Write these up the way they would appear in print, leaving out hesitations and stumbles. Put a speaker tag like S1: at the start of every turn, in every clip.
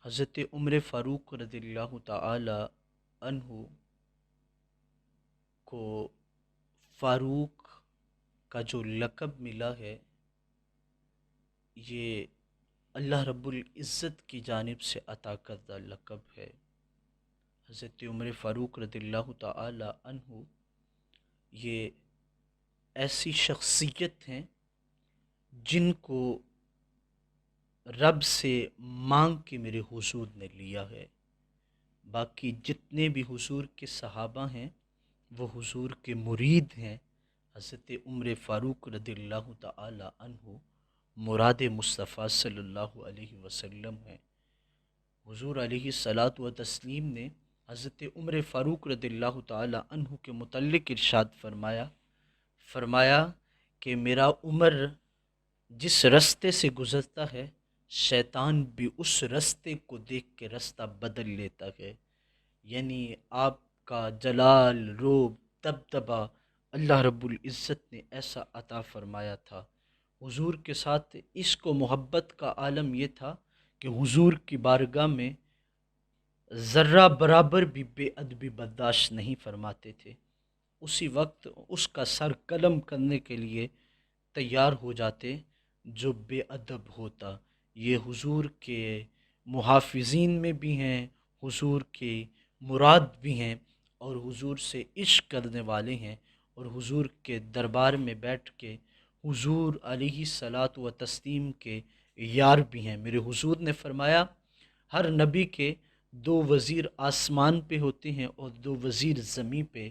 S1: حضرت عمر فاروق رضی اللہ تعالی عنہ کو فاروق کا جو لقب ملا ہے، یہ اللہ رب العزت کی جانب سے عطا کردہ لقب ہے۔ حضرت عمر فاروق رضی اللہ تعالی عنہ یہ ایسی شخصیت ہیں جن کو رب سے مانگ کے میرے حضور نے لیا ہے۔ باقی جتنے بھی حضور کے صحابہ ہیں وہ حضور کے مرید ہیں۔ حضرت عمر فاروق رضی اللہ تعالی عنہ مراد مصطفیٰ صلی اللہ علیہ وسلم ہیں۔ حضور علیہ الصلاۃ و تسلیم نے حضرت عمر فاروق رضی اللہ تعالی عنہ کے متعلق ارشاد فرمایا کہ میرا عمر جس رستے سے گزرتا ہے، شیطان بھی اس رستے کو دیکھ کے رستہ بدل لیتا ہے۔ یعنی آپ کا جلال، روب، دبدبہ اللہ رب العزت نے ایسا عطا فرمایا تھا۔ حضور کے ساتھ عشق و محبت کا عالم یہ تھا کہ حضور کی بارگاہ میں ذرہ برابر بھی بے ادبی برداشت نہیں فرماتے تھے۔ اسی وقت اس کا سر قلم کرنے کے لیے تیار ہو جاتے جو بے ادب ہوتا۔ یہ حضور کے محافظین میں بھی ہیں، حضور کے مراد بھی ہیں، اور حضور سے عشق کرنے والے ہیں، اور حضور کے دربار میں بیٹھ کے حضور علیہ الصلاۃ و تسلیم کے یار بھی ہیں۔ میرے حضور نے فرمایا ہر نبی کے دو وزیر آسمان پہ ہوتے ہیں اور دو وزیر زمین پہ۔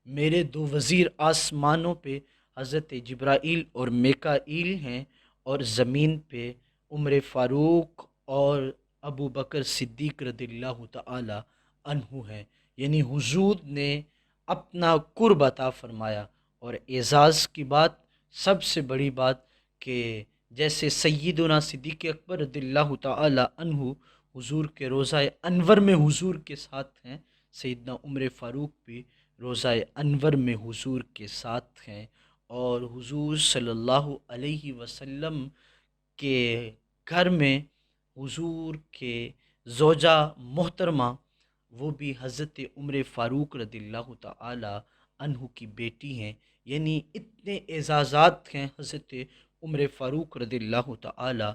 S1: میرے دو وزیر آسمانوں پہ حضرت جبرائیل اور میکائیل ہیں، اور زمین پہ عمر فاروق اور ابو بکر صدیق رضی اللہ تعالی عنہ ہیں۔ یعنی حضور نے اپنا قرب عطا فرمایا۔ اور اعزاز کی بات، سب سے بڑی بات، کہ جیسے سیدنا صدیق اکبر رضی اللہ تعالی عنہ حضور کے روضہ انور میں حضور کے ساتھ ہیں، سیدنا عمر فاروق بھی روضہ انور میں حضور کے ساتھ ہیں۔ اور حضور صلی اللہ علیہ وسلم کے گھر میں حضور کے زوجہ محترمہ وہ بھی حضرت عمر فاروق رضی اللہ تعالی عنہ کی بیٹی ہیں۔ یعنی اتنے اعزازات ہیں حضرت عمر فاروق رضی اللہ تعالی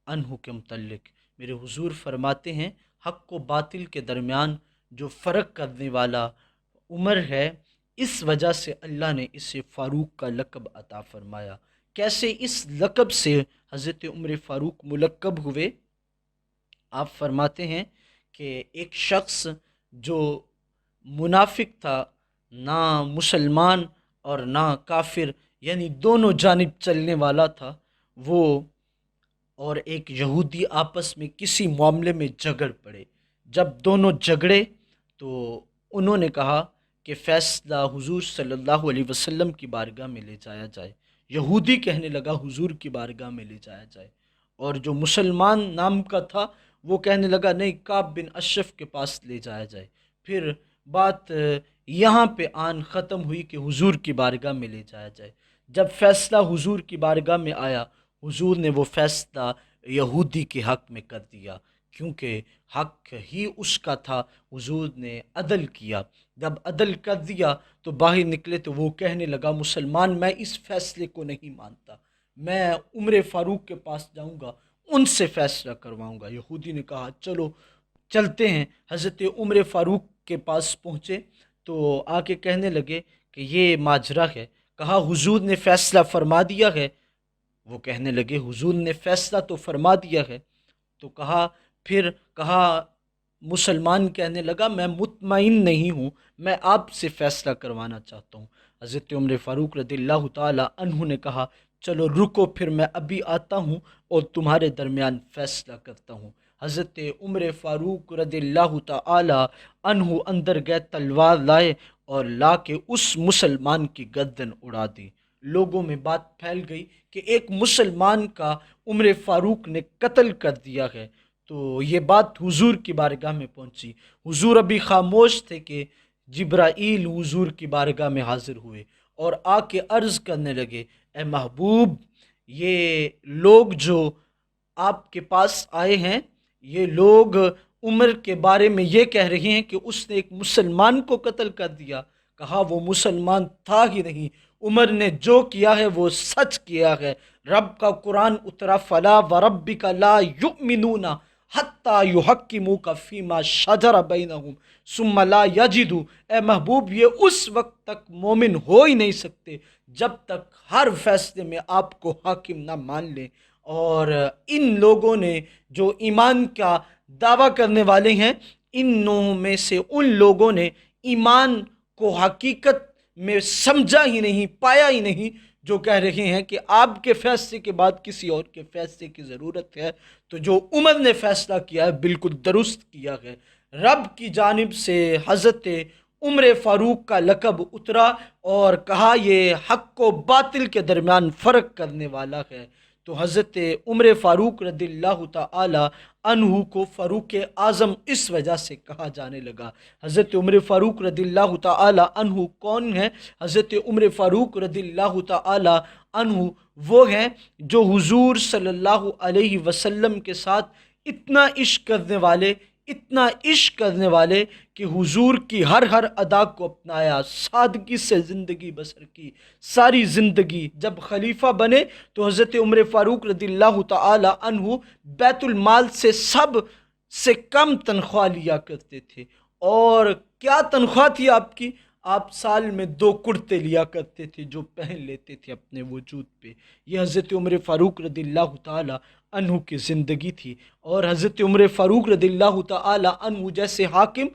S1: عنہ کے متعلق۔ میرے حضور فرماتے ہیں حق و باطل کے درمیان جو فرق کرنے والا عمر ہے، اس وجہ سے اللہ نے اسے فاروق کا لقب عطا فرمایا۔ کیسے اس لقب سے حضرت عمر فاروق ملقب ہوئے؟ آپ فرماتے ہیں کہ ایک شخص جو منافق تھا، نہ مسلمان اور نہ کافر، یعنی دونوں جانب چلنے والا تھا، وہ اور ایک یہودی آپس میں کسی معاملے میں جھگڑ پڑے۔ جب دونوں جھگڑے تو انہوں نے کہا کہ فیصلہ حضور صلی اللہ علیہ وسلم کی بارگاہ میں لے جایا جائے۔ یہودی کہنے لگا حضور کی بارگاہ میں لے جایا جائے، اور جو مسلمان نام کا تھا وہ کہنے لگا نہیں، کعب بن اشرف کے پاس لے جایا جائے۔ پھر بات یہاں پہ آن ختم ہوئی کہ حضور کی بارگاہ میں لے جایا جائے۔ جب فیصلہ حضور کی بارگاہ میں آیا، حضور نے وہ فیصلہ یہودی کے حق میں کر دیا، کیونکہ حق ہی اس کا تھا۔ حضور نے عدل کیا۔ جب عدل کر دیا تو باہر نکلے تو وہ کہنے لگا مسلمان میں اس فیصلے کو نہیں مانتا، میں عمر فاروق کے پاس جاؤں گا، ان سے فیصلہ کرواؤں گا۔ یہودی نے کہا چلو چلتے ہیں۔ حضرت عمر فاروق کے پاس پہنچے تو آ کے کہنے لگے کہ یہ ماجرا ہے۔ کہا حضور نے فیصلہ فرما دیا ہے؟ وہ کہنے لگے حضور نے فیصلہ تو فرما دیا ہے۔ تو کہا مسلمان کہنے لگا میں مطمئن نہیں ہوں، میں آپ سے فیصلہ کروانا چاہتا ہوں۔ حضرت عمر فاروق رضی اللہ تعالی عنہ نے کہا چلو رکو، پھر میں ابھی آتا ہوں اور تمہارے درمیان فیصلہ کرتا ہوں۔ حضرت عمر فاروق رضی اللہ تعالی عنہ اندر گئے، تلوار لائے اور لا کے اس مسلمان کی گردن اڑا دی۔ لوگوں میں بات پھیل گئی کہ ایک مسلمان کا عمر فاروق نے قتل کر دیا ہے۔ تو یہ بات حضور کی بارگاہ میں پہنچی۔ حضور ابھی خاموش تھے کہ جبرائیل حضور کی بارگاہ میں حاضر ہوئے اور آ کے عرض کرنے لگے اے محبوب، یہ لوگ جو آپ کے پاس آئے ہیں، یہ لوگ عمر کے بارے میں یہ کہہ رہے ہیں کہ اس نے ایک مسلمان کو قتل کر دیا، کہا وہ مسلمان تھا ہی نہیں، عمر نے جو کیا ہے وہ سچ کیا ہے۔ رب کا قرآن اترا، فلا وربک لا یؤمنون حتی یحکموک فیما شجر بینہم ثم لا یجدوا، اے محبوب یہ اس وقت تک مومن ہو ہی نہیں سکتے جب تک ہر فیصلے میں آپ کو حاکم نہ مان لیں۔ اور ان لوگوں نے جو ایمان کا دعویٰ کرنے والے ہیں، انہوں میں سے ان لوگوں نے ایمان کو حقیقت میں سمجھا ہی نہیں، پایا ہی نہیں، جو کہہ رہے ہیں کہ آپ کے فیصلے کے بعد کسی اور کے فیصلے کی ضرورت ہے۔ تو جو عمر نے فیصلہ کیا ہے بالکل درست کیا ہے۔ رب کی جانب سے حضرت عمر فاروق کا لقب اترا اور کہا یہ حق و باطل کے درمیان فرق کرنے والا ہے۔ تو حضرت عمر فاروق رضی اللہ تعالی عنہ کو فاروق اعظم اس وجہ سے کہا جانے لگا۔ حضرت عمر فاروق رضی اللہ تعالی عنہ کون ہیں؟ حضرت عمر فاروق رضی اللہ تعالی عنہ وہ ہیں جو حضور صلی اللہ علیہ وسلم کے ساتھ اتنا عشق کرنے والے، اتنا عشق کرنے والے کہ حضور کی ہر ادا کو اپنایا، سادگی سے زندگی بسر کی۔ ساری زندگی جب خلیفہ بنے تو حضرت عمر فاروق رضی اللہ تعالی عنہ بیت المال سے سب سے کم تنخواہ لیا کرتے تھے۔ اور کیا تنخواہ تھی آپ کی؟ آپ سال میں 2 کرتے لیا کرتے تھے جو پہن لیتے تھے اپنے وجود پہ۔ یہ حضرت عمر فاروق رضی اللہ تعالی عنہ کی زندگی تھی۔ اور حضرت عمر فاروق رضی اللہ تعالی عنہ جیسے حاکم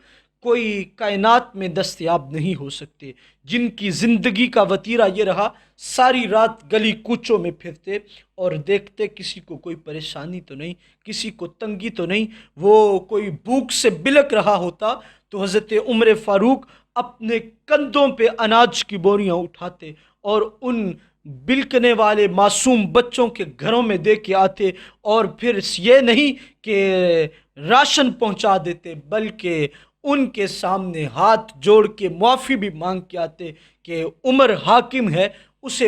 S1: کوئی کائنات میں دستیاب نہیں ہو سکتے، جن کی زندگی کا وتیرہ یہ رہا ساری رات گلی کوچوں میں پھرتے اور دیکھتے کسی کو کوئی پریشانی تو نہیں، کسی کو تنگی تو نہیں، وہ کوئی بھوک سے بلک رہا ہوتا تو حضرت عمر فاروق اپنے کندھوں پہ اناج کی بوریاں اٹھاتے اور ان بلکنے والے معصوم بچوں کے گھروں میں دے کے آتے، اور پھر یہ نہیں کہ راشن پہنچا دیتے بلکہ ان کے سامنے ہاتھ جوڑ کے معافی بھی مانگ کے آتے کہ عمر حاکم ہے، اسے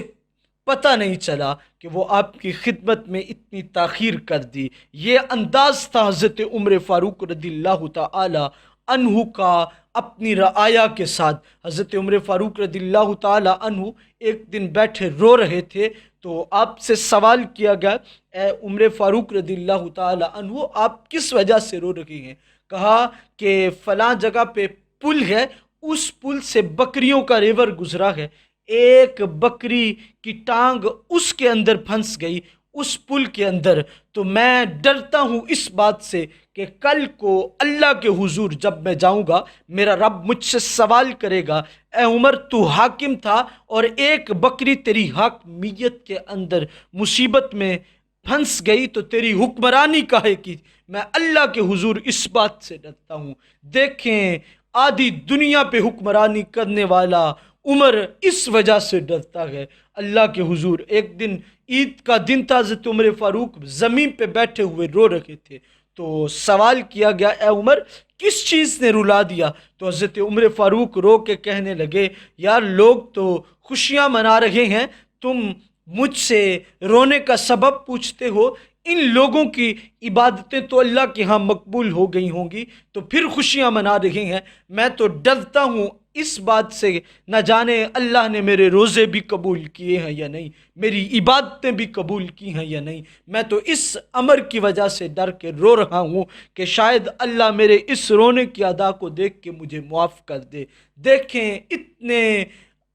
S1: پتہ نہیں چلا کہ وہ آپ کی خدمت میں اتنی تاخیر کر دی۔ یہ انداز تھا حضرت عمر فاروق رضی اللہ تعالی عنہ کا اپنی رعایا کے ساتھ۔ حضرت عمر فاروق رضی اللہ تعالی عنہ ایک دن بیٹھے رو رہے تھے تو آپ سے سوال کیا گیا، اے عمر فاروق رضی اللہ تعالی عنہ آپ کس وجہ سے رو رہے ہیں؟ کہا کہ فلاں جگہ پہ پل ہے، اس پل سے بکریوں کا ریور گزرا ہے، ایک بکری کی ٹانگ اس کے اندر پھنس گئی اس پل کے اندر، تو میں ڈرتا ہوں اس بات سے کہ کل کو اللہ کے حضور جب میں جاؤں گا میرا رب مجھ سے سوال کرے گا، اے عمر تو حاکم تھا اور ایک بکری تیری حاکمیت کے اندر مصیبت میں پھنس گئی تو تیری حکمرانی کاہے کی؟ میں اللہ کے حضور اس بات سے ڈرتا ہوں۔ دیکھیں آدھی دنیا پہ حکمرانی کرنے والا عمر اس وجہ سے ڈرتا ہے اللہ کے حضور۔ ایک دن عید کا دن تھا، حضرت عمر فاروق زمین پہ بیٹھے ہوئے رو رہے تھے تو سوال کیا گیا، اے عمر کس چیز نے رلا دیا؟ تو حضرت عمر فاروق رو کے کہنے لگے، یار لوگ تو خوشیاں منا رہے ہیں، تم مجھ سے رونے کا سبب پوچھتے ہو؟ ان لوگوں کی عبادتیں تو اللہ کے ہاں مقبول ہو گئی ہوں گی تو پھر خوشیاں منا رہے ہیں۔ میں تو ڈرتا ہوں اس بات سے نہ جانے اللہ نے میرے روزے بھی قبول کیے ہیں یا نہیں، میری عبادتیں بھی قبول کی ہیں یا نہیں۔ میں تو اس امر کی وجہ سے ڈر کے رو رہا ہوں کہ شاید اللہ میرے اس رونے کی ادا کو دیکھ کے مجھے معاف کر دے۔ دیکھیں اتنے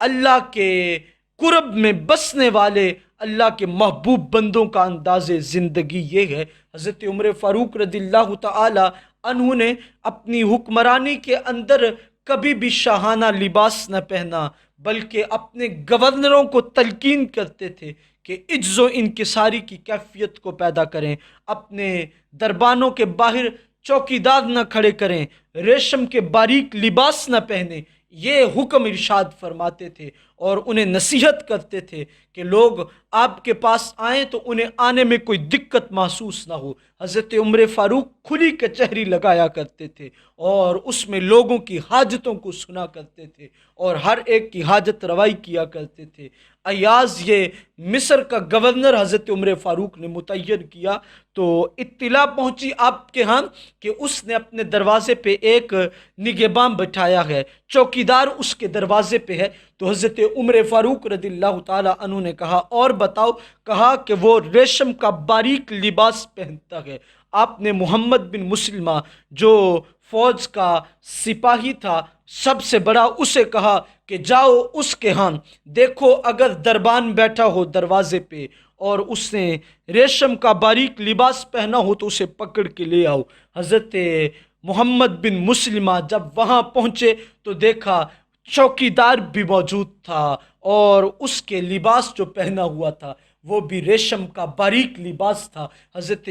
S1: اللہ کے قرب میں بسنے والے اللہ کے محبوب بندوں کا انداز زندگی یہ ہے۔ حضرت عمر فاروق رضی اللہ تعالی عنہ نے اپنی حکمرانی کے اندر کبھی بھی شاہانہ لباس نہ پہنا، بلکہ اپنے گورنروں کو تلقین کرتے تھے کہ عجز و انکساری کی کیفیت کو پیدا کریں، اپنے دربانوں کے باہر چوکیدار نہ کھڑے کریں، ریشم کے باریک لباس نہ پہنیں، یہ حکم ارشاد فرماتے تھے اور انہیں نصیحت کرتے تھے کہ لوگ آپ کے پاس آئیں تو انہیں آنے میں کوئی دقت محسوس نہ ہو۔ حضرت عمر فاروق کھلی کچہری لگایا کرتے تھے اور اس میں لوگوں کی حاجتوں کو سنا کرتے تھے اور ہر ایک کی حاجت روائی کیا کرتے تھے۔ ایاز یہ مصر کا گورنر حضرت عمر فاروق نے متعین کیا تو اطلاع پہنچی آپ کے ہاں کہ اس نے اپنے دروازے پہ ایک نگہباں بٹھایا ہے، چوکیدار اس کے دروازے پہ ہے۔ تو حضرت عمر فاروق رضی اللہ تعالیٰ عنہ نے کہا اور بتاؤ، کہا کہ وہ ریشم کا باریک لباس پہنتا ہے۔ آپ نے محمد بن مسلمہ جو فوج کا سپاہی تھا سب سے بڑا، اسے کہا کہ جاؤ اس کے ہاں دیکھو اگر دربان بیٹھا ہو دروازے پہ اور اس نے ریشم کا باریک لباس پہنا ہو تو اسے پکڑ کے لے آؤ۔ حضرت محمد بن مسلمہ جب وہاں پہنچے تو دیکھا چوکیدار بھی موجود تھا اور اس کے لباس جو پہنا ہوا تھا وہ بھی ریشم کا باریک لباس تھا۔ حضرت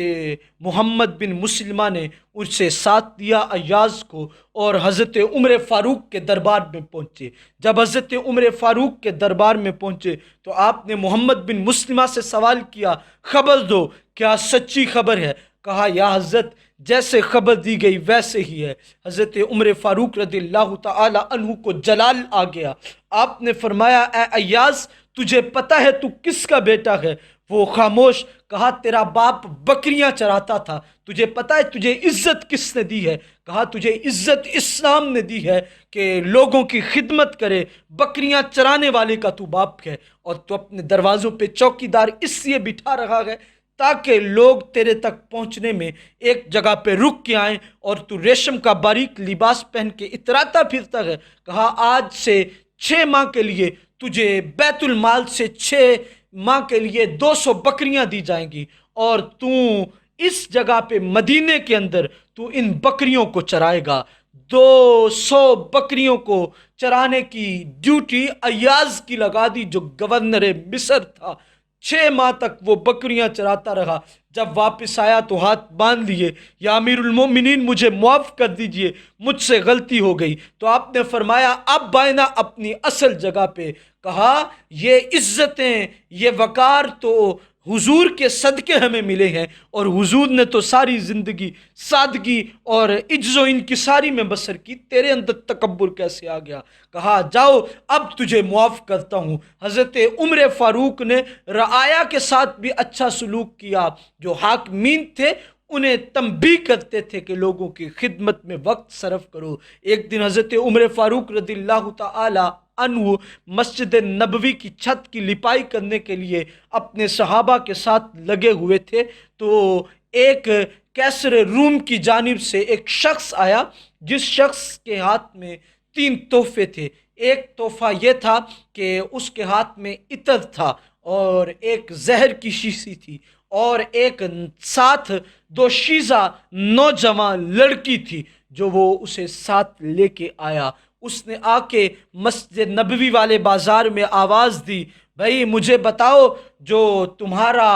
S1: محمد بن مسلمہ نے اسے ساتھ دیا ایاز کو اور حضرت عمر فاروق کے دربار میں پہنچے۔ جب حضرت عمر فاروق کے دربار میں پہنچے تو آپ نے محمد بن مسلمہ سے سوال کیا، خبر دو کیا سچی خبر ہے؟ کہا یا حضرت جیسے خبر دی گئی ویسے ہی ہے۔ حضرت عمر فاروق رضی اللہ تعالی عنہ کو جلال آ گیا۔ آپ نے فرمایا اے ایاز تجھے پتہ ہے تو کس کا بیٹا ہے؟ وہ خاموش۔ کہا تیرا باپ بکریاں چراتا تھا۔ تجھے پتہ ہے تجھے عزت کس نے دی ہے؟ کہا تجھے عزت اسلام نے دی ہے کہ لوگوں کی خدمت کرے، بکریاں چرانے والے کا تو باپ ہے اور تو اپنے دروازوں پہ چوکیدار اس لیے بٹھا رہا ہے تاکہ لوگ تیرے تک پہنچنے میں ایک جگہ پہ رک کے آئیں اور تو ریشم کا باریک لباس پہن کے اتراتا پھرتا ہے۔ کہا آج سے 6 ماہ کے لیے تجھے بیت المال سے 6 ماہ کے لیے 200 بکریاں دی جائیں گی اور تو اس جگہ پہ مدینے کے اندر تو ان بکریوں کو چرائے گا۔ 200 بکریوں کو چرانے کی ڈیوٹی ایاز کی لگا دی جو گورنر مصر تھا۔ 6 ماہ تک وہ بکریاں چراتا رہا۔ جب واپس آیا تو ہاتھ باندھ لیے، یا امیر المومنین مجھے معاف کر دیجئے، مجھ سے غلطی ہو گئی۔ تو آپ نے فرمایا اب بائنا اپنی اصل جگہ پہ۔ کہا یہ عزتیں، یہ وقار تو حضور کے صدقے ہمیں ملے ہیں اور حضور نے تو ساری زندگی سادگی اور عجز و انکساری میں بسر کی، تیرے اندر تکبر کیسے آ گیا؟ کہا جاؤ اب تجھے معاف کرتا ہوں۔ حضرت عمر فاروق نے رعایا کے ساتھ بھی اچھا سلوک کیا، جو حاکمین تھے انہیں تنبیہ کرتے تھے کہ لوگوں کی خدمت میں وقت صرف کرو۔ ایک دن حضرت عمر فاروق رضی اللہ تعالی عنہ مسجد نبوی کی چھت کی لپائی کرنے کے لیے اپنے صحابہ کے ساتھ لگے ہوئے تھے تو ایک کیسر روم کی جانب سے ایک شخص آیا جس شخص کے ہاتھ میں 3 تحفے تھے۔ ایک تحفہ یہ تھا کہ اس کے ہاتھ میں عطر تھا اور ایک زہر کی شیشی تھی اور ایک ساتھ 2 شیزہ نوجوان لڑکی تھی جو وہ اسے ساتھ لے کے آیا۔ اس نے آ کے مسجد نبوی والے بازار میں آواز دی، بھائی مجھے بتاؤ جو تمہارا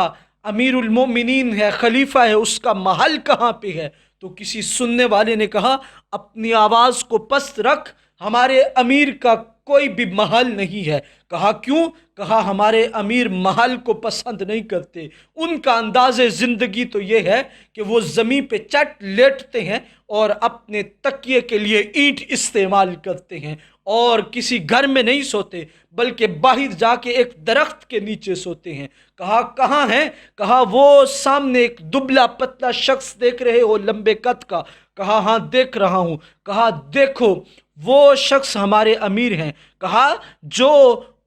S1: امیر المومنین ہے، خلیفہ ہے، اس کا محل کہاں پہ ہے؟ تو کسی سننے والے نے کہا اپنی آواز کو پست رکھ، ہمارے امیر کا کوئی بھی محل نہیں ہے۔ کہا کیوں؟ کہا ہمارے امیر محل کو پسند نہیں کرتے، ان کا انداز زندگی تو یہ ہے کہ وہ زمین پہ چٹ لیٹتے ہیں اور اپنے تکیے کے لیے اینٹ استعمال کرتے ہیں اور کسی گھر میں نہیں سوتے بلکہ باہر جا کے ایک درخت کے نیچے سوتے ہیں۔ کہا کہاں ہیں؟ کہا وہ سامنے ایک دبلا پتلا شخص دیکھ رہے ہو لمبے قد کا؟ کہا ہاں دیکھ رہا ہوں۔ کہا دیکھو وہ شخص ہمارے امیر ہیں۔ کہا جو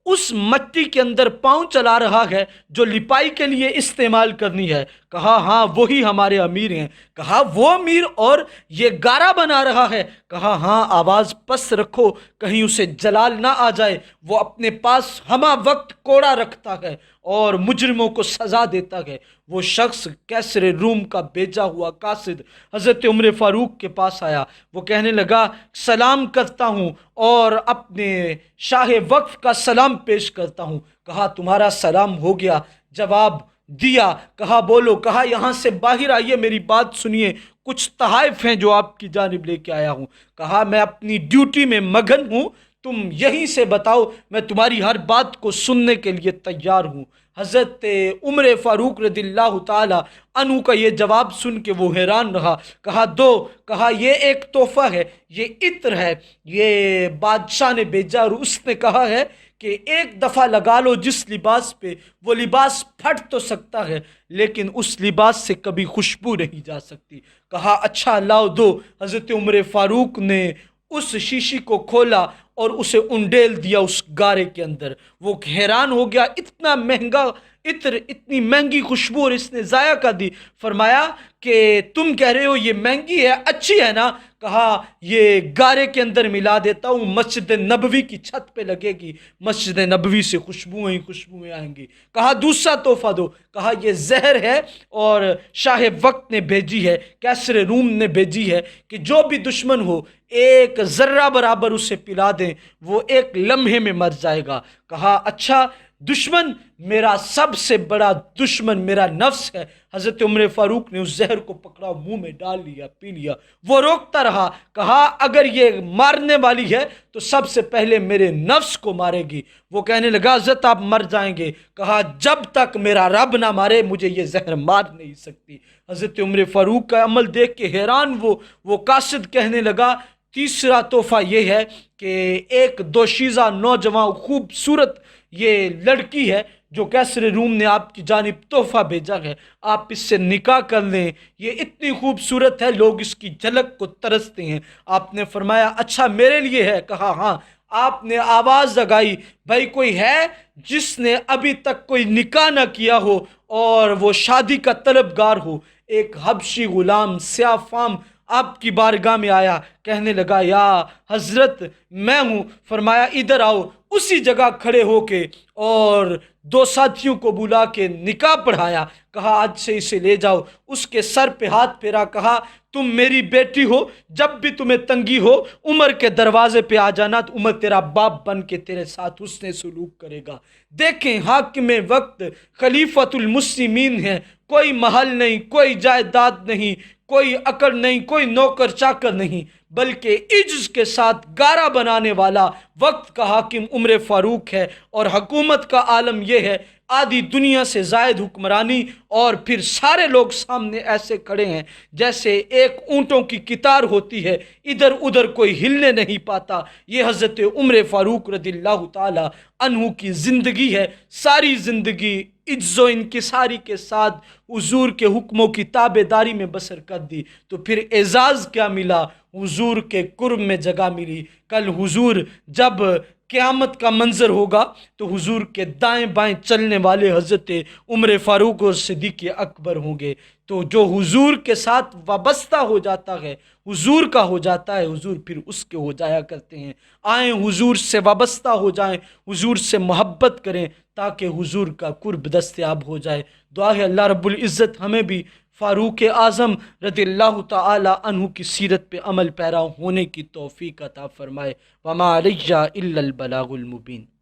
S1: اس مٹی کے اندر پاؤں چلا رہا ہے جو لپائی کے لیے استعمال کرنی ہے؟ کہا ہاں وہی ہمارے امیر ہیں۔ کہا وہ امیر اور یہ گارا بنا رہا ہے؟ کہا ہاں آواز پست رکھو کہیں اسے جلال نہ آ جائے، وہ اپنے پاس ہمہ وقت کوڑا رکھتا ہے اور مجرموں کو سزا دیتا ہے۔ وہ شخص کیسر روم کا بھیجا ہوا قاصد حضرت عمر فاروق کے پاس آیا۔ وہ کہنے لگا سلام کرتا ہوں اور اپنے شاہ وقف کا سلام پیش کرتا ہوں۔ کہا تمہارا سلام ہو گیا، جواب دیا۔ کہا بولو؟ کہا یہاں سے باہر آئیے، میری بات سنیے، کچھ تحائف ہیں جو آپ کی جانب لے کے آیا ہوں۔ کہا میں اپنی ڈیوٹی میں مگن ہوں تم یہیں سے بتاؤ، میں تمہاری ہر بات کو سننے کے لیے تیار ہوں۔ حضرت عمر فاروق رضی اللہ تعالی عنہ کا یہ جواب سن کے وہ حیران رہا۔ کہا دو، کہا یہ ایک تحفہ ہے، یہ عطر ہے، یہ بادشاہ نے بھیجا، اور اس نے کہا ہے کہ ایک دفعہ لگا لو جس لباس پہ، وہ لباس پھٹ تو سکتا ہے لیکن اس لباس سے کبھی خوشبو نہیں جا سکتی۔ کہا اچھا لاؤ دو۔ حضرت عمر فاروق نے اس شیشی کو کھولا اور اسے انڈیل دیا اس گارے کے اندر۔ وہ حیران ہو گیا، اتنا مہنگا عطر، اتنی مہنگی خوشبو، اور اس نے ضائع کر دی۔ فرمایا کہ تم کہہ رہے ہو یہ مہنگی ہے، اچھی ہے نا؟ کہا یہ گارے کے اندر ملا دیتا ہوں، مسجد نبوی کی چھت پہ لگے گی، مسجد نبوی سے خوشبوئیں آئیں گی۔ کہا دوسرا تحفہ دو۔ کہا یہ زہر ہے اور شاہ وقت نے بھیجی ہے، کیسر روم نے بھیجی ہے کہ جو بھی دشمن ہو ایک ذرہ برابر اسے پلا دیں، وہ ایک لمحے میں مر جائے گا۔ کہا اچھا، دشمن، میرا سب سے بڑا دشمن میرا نفس ہے۔ حضرت عمر فاروق نے اس زہر کو پکڑا، منہ میں ڈال لیا، پی لیا۔ وہ روکتا رہا، کہا اگر یہ مارنے والی ہے تو سب سے پہلے میرے نفس کو مارے گی۔ وہ کہنے لگا حضرت آپ مر جائیں گے۔ کہا جب تک میرا رب نہ مارے مجھے یہ زہر مار نہیں سکتی۔ حضرت عمر فاروق کا عمل دیکھ کے حیران وہ قاصد کہنے لگا تیسرا تحفہ یہ ہے کہ ایک دوشیزہ نوجوان خوبصورت یہ لڑکی ہے جو کیسر روم نے آپ کی جانب تحفہ بھیجا ہے، آپ اس سے نکاح کر لیں، یہ اتنی خوبصورت ہے لوگ اس کی جھلک کو ترستے ہیں۔ آپ نے فرمایا اچھا میرے لیے ہے؟ کہا ہاں۔ آپ نے آواز لگائی بھائی کوئی ہے جس نے ابھی تک کوئی نکاح نہ کیا ہو اور وہ شادی کا طلبگار ہو؟ ایک حبشی غلام سیاہ فام آپ کی بارگاہ میں آیا، کہنے لگا یا حضرت میں ہوں۔ فرمایا ادھر آؤ۔ اسی جگہ کھڑے ہو کے اور دو ساتھیوں کو بلا کے نکاح پڑھایا۔ کہا آج سے اسے لے جاؤ۔ اس کے سر پہ ہاتھ پھیرا، کہا تم میری بیٹی ہو، جب بھی تمہیں تنگی ہو عمر کے دروازے پہ آ جانا، تو عمر تیرا باپ بن کے تیرے ساتھ حسن سلوک کرے گا۔ دیکھیں حاکم وقت خلیفۃ المسلمین ہے، کوئی محل نہیں، کوئی جائیداد نہیں، کوئی اکڑ نہیں، کوئی نوکر چاکر نہیں، بلکہ عجز کے ساتھ گارا بنانے والا وقت کا حاکم عمر فاروق ہے۔ اور حکومت کا عالم یہ ہے، آدھی دنیا سے زائد حکمرانی، اور پھر سارے لوگ سامنے ایسے کھڑے ہیں جیسے ایک اونٹوں کی قطار ہوتی ہے، ادھر ادھر کوئی ہلنے نہیں پاتا۔ یہ حضرت عمر فاروق رضی اللہ تعالی عنہ کی زندگی ہے۔ ساری زندگی عجز و انکساری کے ساتھ حضور کے حکموں کی تابع داری میں بسر کر دی، تو پھر اعزاز کیا ملا؟ حضور کے قرب میں جگہ ملی۔ کل حضور جب قیامت کا منظر ہوگا تو حضور کے دائیں بائیں چلنے والے حضرت عمر فاروق اور صدیق اکبر ہوں گے۔ تو جو حضور کے ساتھ وابستہ ہو جاتا ہے، حضور کا ہو جاتا ہے، حضور پھر اس کے ہو جایا کرتے ہیں۔ آئیں حضور سے وابستہ ہو جائیں، حضور سے محبت کریں تاکہ حضور کا قرب دستیاب ہو جائے۔ دعا ہے اللہ رب العزت ہمیں بھی فاروق اعظم رضی اللہ تعالی عنہ کی سیرت پہ عمل پیرا ہونے کی توفیق عطا فرمائے۔ وما علیہ الا البلاغ المبین۔